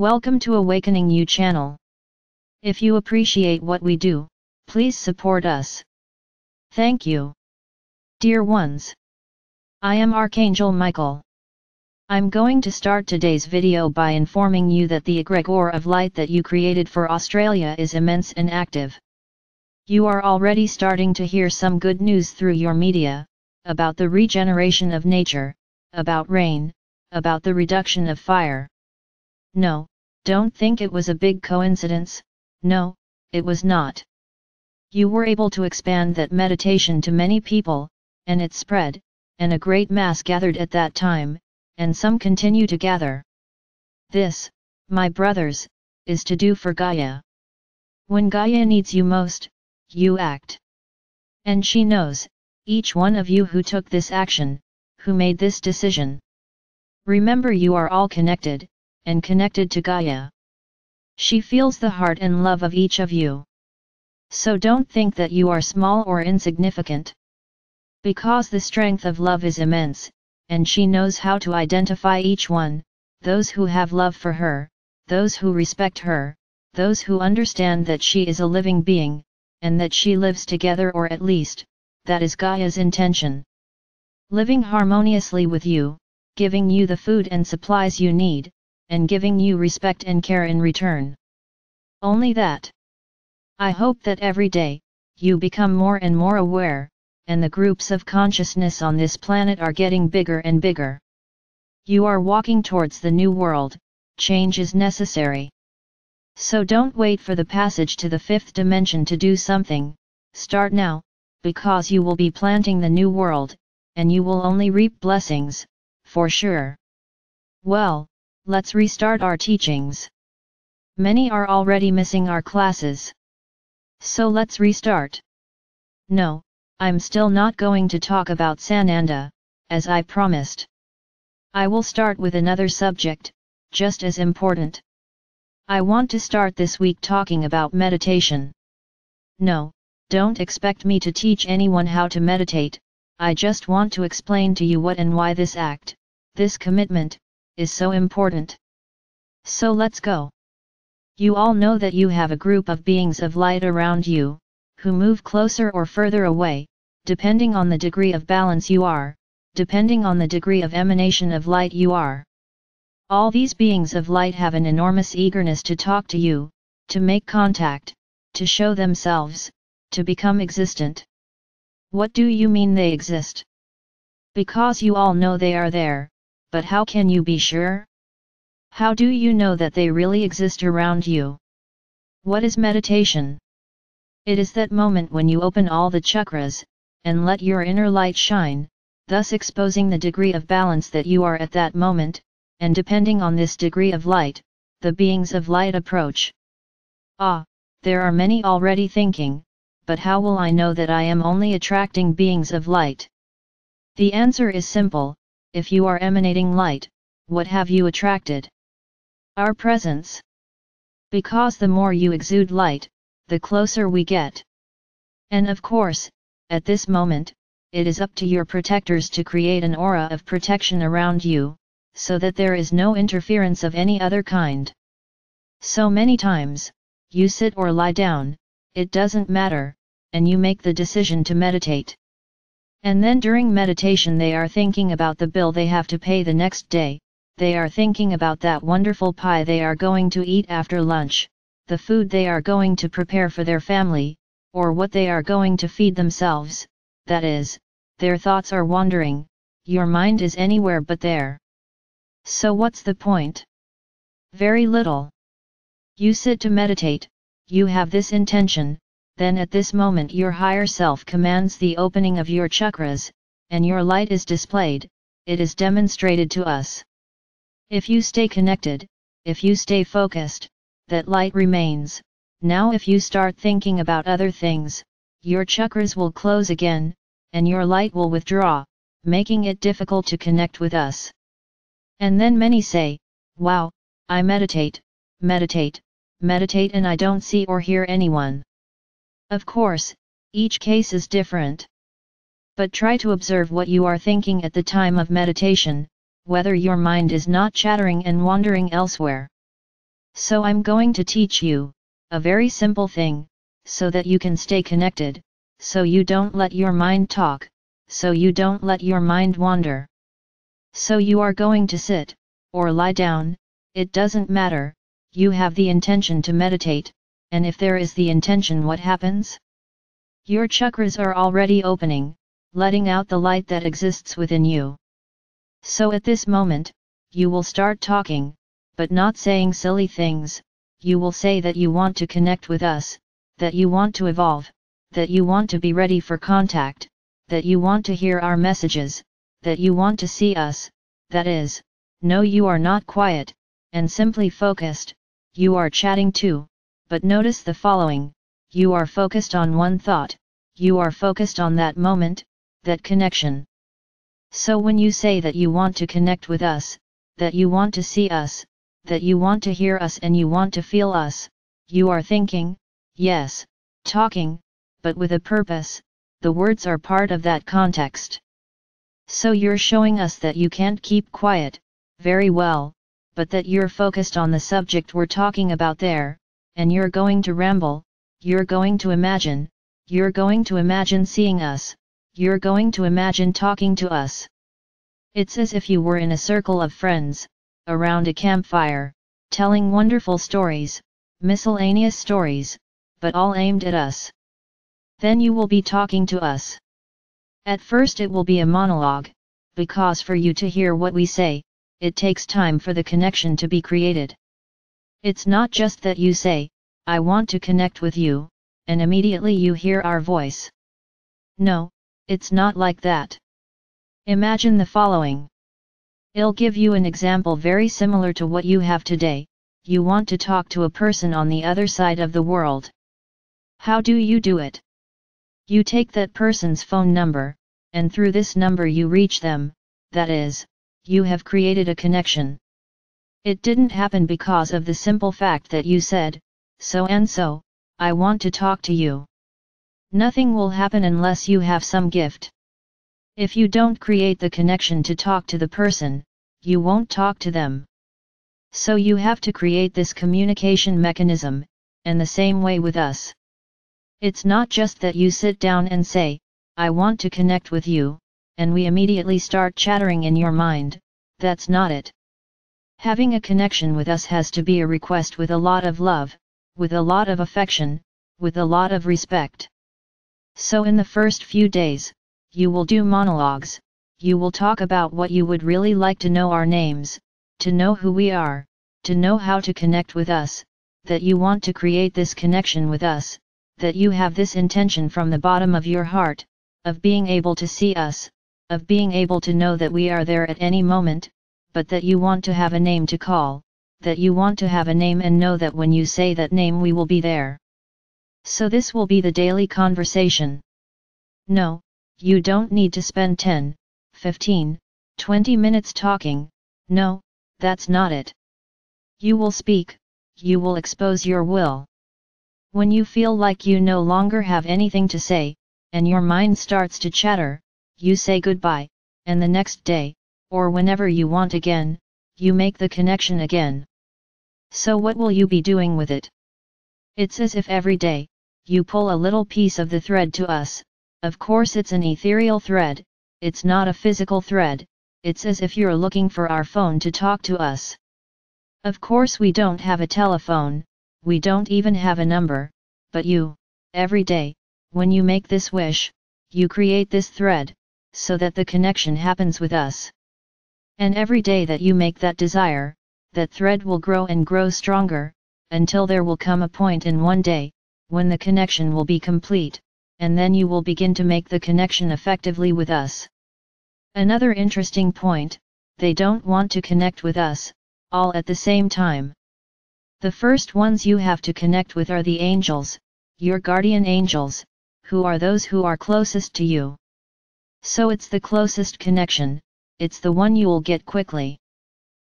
Welcome to Awakening You channel. If you appreciate what we do, please support us. Thank you. Dear ones, I am Archangel Michael. I'm going to start today's video by informing you that the egregore of light that you created for Australia is immense and active. You are already starting to hear some good news through your media, about the regeneration of nature, about rain, about the reduction of fire. No, don't think it was a big coincidence. No, it was not. You were able to expand that meditation to many people, and it spread, and a great mass gathered at that time, and some continue to gather. This, my brothers, is to do for Gaia. When Gaia needs you most, you act. And she knows, each one of you who took this action, who made this decision. Remember, you are all connected, and connected to Gaia. She feels the heart and love of each of you. So don't think that you are small or insignificant. Because the strength of love is immense, and she knows how to identify each one, those who have love for her, those who respect her, those who understand that she is a living being, and that she lives together, or at least, that is Gaia's intention. Living harmoniously with you, giving you the food and supplies you need, and giving you respect and care in return. Only that. I hope that every day, you become more and more aware, and the groups of consciousness on this planet are getting bigger and bigger. You are walking towards the new world. Change is necessary. So don't wait for the passage to the fifth dimension to do something. Start now, because you will be planting the new world, and you will only reap blessings, for sure. Well, let's restart our teachings. Many are already missing our classes. So let's restart. No, I'm still not going to talk about Sananda, as I promised. I will start with another subject, just as important. I want to start this week talking about meditation. No, don't expect me to teach anyone how to meditate. I just want to explain to you what and why this act, this commitment, is so important. So let's go. You all know that you have a group of beings of light around you, who move closer or further away, depending on the degree of balance you are, depending on the degree of emanation of light you are. All these beings of light have an enormous eagerness to talk to you, to make contact, to show themselves, to become existent. What do you mean they exist? Because you all know they are there, but how can you be sure? How do you know that they really exist around you? What is meditation? It is that moment when you open all the chakras, and let your inner light shine, thus exposing the degree of balance that you are at that moment, and depending on this degree of light, the beings of light approach. Ah, there are many already thinking, but how will I know that I am only attracting beings of light? The answer is simple. If you are emanating light, what have you attracted? Our presence. Because the more you exude light, the closer we get. And of course, at this moment, it is up to your protectors to create an aura of protection around you, so that there is no interference of any other kind. So many times, you sit or lie down, it doesn't matter, and you make the decision to meditate. And then during meditation they are thinking about the bill they have to pay the next day, they are thinking about that wonderful pie they are going to eat after lunch, the food they are going to prepare for their family, or what they are going to feed themselves. That is, their thoughts are wandering, your mind is anywhere but there. So what's the point? Very little. You sit to meditate, you have this intention, then at this moment your higher self commands the opening of your chakras, and your light is displayed, it is demonstrated to us. If you stay connected, if you stay focused, that light remains. Now if you start thinking about other things, your chakras will close again, and your light will withdraw, making it difficult to connect with us. And then many say, wow, I meditate, meditate, meditate, and I don't see or hear anyone. Of course, each case is different. But try to observe what you are thinking at the time of meditation, whether your mind is not chattering and wandering elsewhere. So I'm going to teach you a very simple thing, so that you can stay connected, so you don't let your mind talk, so you don't let your mind wander. So you are going to sit, or lie down, it doesn't matter, you have the intention to meditate, and if there is the intention, what happens? Your chakras are already opening, letting out the light that exists within you. So at this moment, you will start talking, but not saying silly things. You will say that you want to connect with us, that you want to evolve, that you want to be ready for contact, that you want to hear our messages, that you want to see us, that is, no, you are not quiet, and simply focused, you are chatting too, but notice the following, you are focused on one thought, you are focused on that moment, that connection. So when you say that you want to connect with us, that you want to see us, that you want to hear us and you want to feel us, you are thinking, yes, talking, but with a purpose, the words are part of that context. So you're showing us that you can't keep quiet, very well, but that you're focused on the subject we're talking about there, and you're going to ramble, you're going to imagine seeing us, you're going to imagine talking to us. It's as if you were in a circle of friends, around a campfire, telling wonderful stories, miscellaneous stories, but all aimed at us. Then you will be talking to us. At first it will be a monologue, because for you to hear what we say, it takes time for the connection to be created. It's not just that you say, I want to connect with you, and immediately you hear our voice. No, it's not like that. Imagine the following. I'll give you an example very similar to what you have today. You want to talk to a person on the other side of the world. How do you do it? You take that person's phone number, and through this number you reach them, that is, you have created a connection. It didn't happen because of the simple fact that you said, so and so, I want to talk to you. Nothing will happen unless you have some gift. If you don't create the connection to talk to the person, you won't talk to them. So you have to create this communication mechanism, and the same way with us. It's not just that you sit down and say, I want to connect with you, and we immediately start chattering in your mind, that's not it. Having a connection with us has to be a request with a lot of love, with a lot of affection, with a lot of respect. So in the first few days, you will do monologues, you will talk about what you would really like to know our names, to know who we are, to know how to connect with us, that you want to create this connection with us, that you have this intention from the bottom of your heart, of being able to see us, of being able to know that we are there at any moment, but that you want to have a name to call, that you want to have a name and know that when you say that name we will be there. So this will be the daily conversation. No, you don't need to spend 10, 15, 20 minutes talking, no, that's not it. You will speak, you will expose your will. When you feel like you no longer have anything to say, and your mind starts to chatter, you say goodbye, and the next day, or whenever you want again, you make the connection again. So what will you be doing with it? It's as if every day, you pull a little piece of the thread to us. Of course it's an ethereal thread, it's not a physical thread, it's as if you're looking for our phone to talk to us. Of course we don't have a telephone, we don't even have a number, but you, every day, when you make this wish, you create this thread, so that the connection happens with us. And every day that you make that desire, that thread will grow and grow stronger, until there will come a point in one day, when the connection will be complete, and then you will begin to make the connection effectively with us. Another interesting point, they don't want to connect with us, all at the same time. The first ones you have to connect with are the angels, your guardian angels, who are those who are closest to you. So it's the closest connection, it's the one you'll get quickly.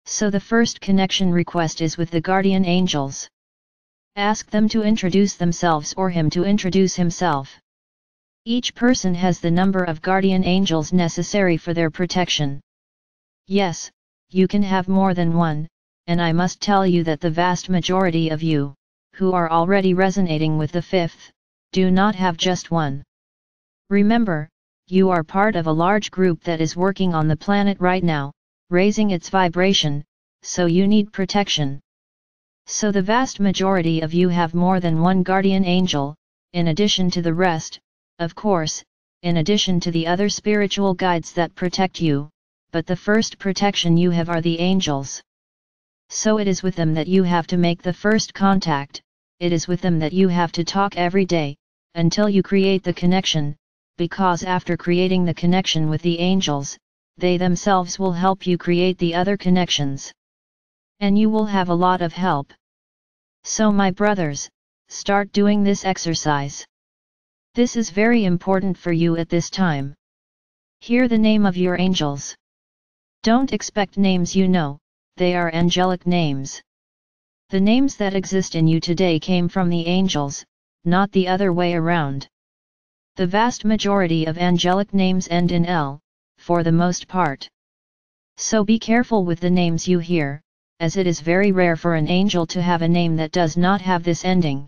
So the first connection request is with the guardian angels. Ask them to introduce themselves or him to introduce himself. Each person has the number of guardian angels necessary for their protection. Yes, you can have more than one, and I must tell you that the vast majority of you, who are already resonating with the fifth, do not have just one. Remember, you are part of a large group that is working on the planet right now, raising its vibration, so you need protection. So the vast majority of you have more than one guardian angel, in addition to the rest, of course, in addition to the other spiritual guides that protect you, but the first protection you have are the angels. So it is with them that you have to make the first contact, it is with them that you have to talk every day, until you create the connection, because after creating the connection with the angels, they themselves will help you create the other connections. And you will have a lot of help. So my brothers, start doing this exercise. This is very important for you at this time. Hear the name of your angels. Don't expect names you know, they are angelic names. The names that exist in you today came from the angels, not the other way around. The vast majority of angelic names end in L, for the most part. So be careful with the names you hear, as it is very rare for an angel to have a name that does not have this ending.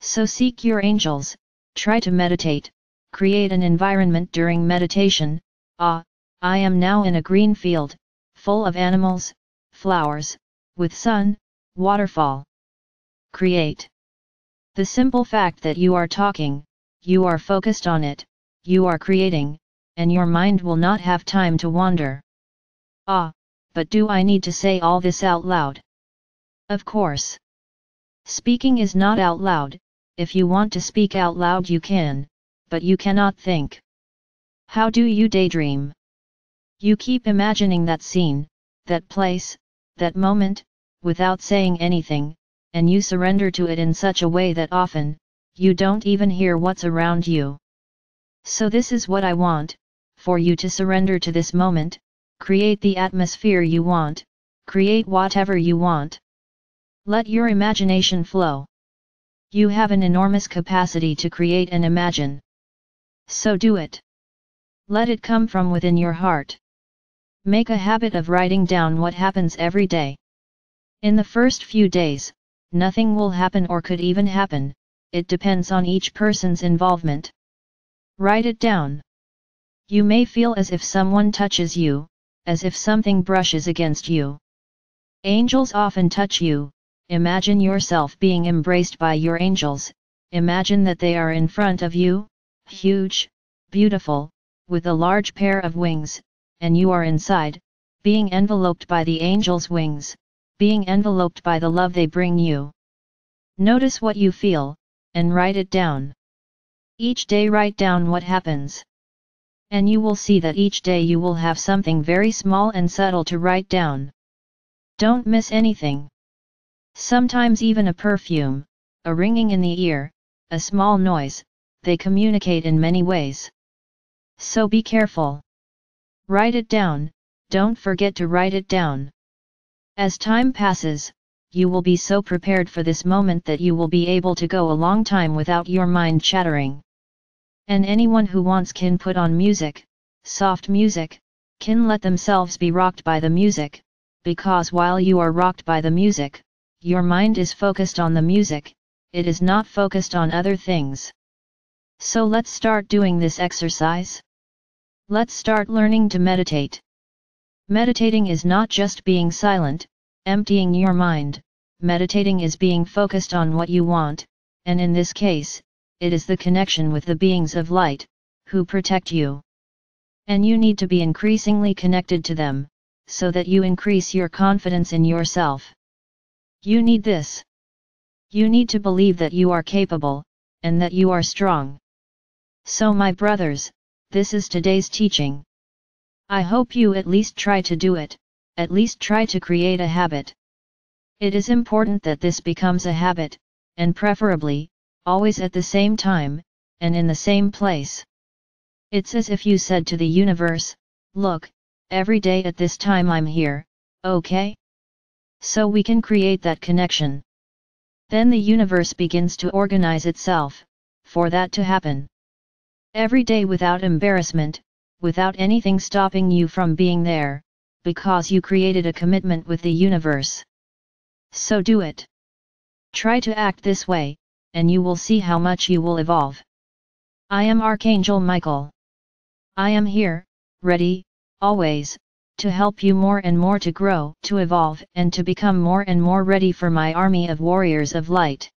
So seek your angels, try to meditate, create an environment during meditation. I am now in a green field, full of animals, flowers, with sun, waterfall. Create. The simple fact that you are talking, you are focused on it, you are creating, and your mind will not have time to wander. But do I need to say all this out loud? Of course. Speaking is not out loud. If you want to speak out loud you can, but you cannot think. How do you daydream? You keep imagining that scene, that place, that moment, without saying anything, and you surrender to it in such a way that often, you don't even hear what's around you. So this is what I want, for you to surrender to this moment, create the atmosphere you want, create whatever you want. Let your imagination flow. You have an enormous capacity to create and imagine. So do it. Let it come from within your heart. Make a habit of writing down what happens every day. In the first few days, nothing will happen or could even happen, it depends on each person's involvement. Write it down. You may feel as if someone touches you, as if something brushes against you. Angels often touch you. Imagine yourself being embraced by your angels, imagine that they are in front of you, huge, beautiful, with a large pair of wings, and you are inside, being enveloped by the angels' wings, being enveloped by the love they bring you. Notice what you feel, and write it down. Each day write down what happens. And you will see that each day you will have something very small and subtle to write down. Don't miss anything. Sometimes even a perfume, a ringing in the ear, a small noise, they communicate in many ways. So be careful. Write it down, don't forget to write it down. As time passes, you will be so prepared for this moment that you will be able to go a long time without your mind chattering. And anyone who wants can put on music, soft music, can let themselves be rocked by the music, because while you are rocked by the music, your mind is focused on the music, it is not focused on other things. So let's start doing this exercise. Let's start learning to meditate. Meditating is not just being silent, emptying your mind, meditating is being focused on what you want, and in this case, it is the connection with the beings of light, who protect you. And you need to be increasingly connected to them, so that you increase your confidence in yourself. You need this. You need to believe that you are capable, and that you are strong. So my brothers, this is today's teaching. I hope you at least try to do it, at least try to create a habit. It is important that this becomes a habit, and preferably, always at the same time, and in the same place. It's as if you said to the universe, look, every day at this time I'm here, okay? So we can create that connection. Then the universe begins to organize itself, for that to happen. Every day without embarrassment, without anything stopping you from being there, because you created a commitment with the universe. So do it. Try to act this way, and you will see how much you will evolve. I am Archangel Michael. I am here, ready, always, to help you more and more to grow, to evolve, and to become more and more ready for my army of warriors of light.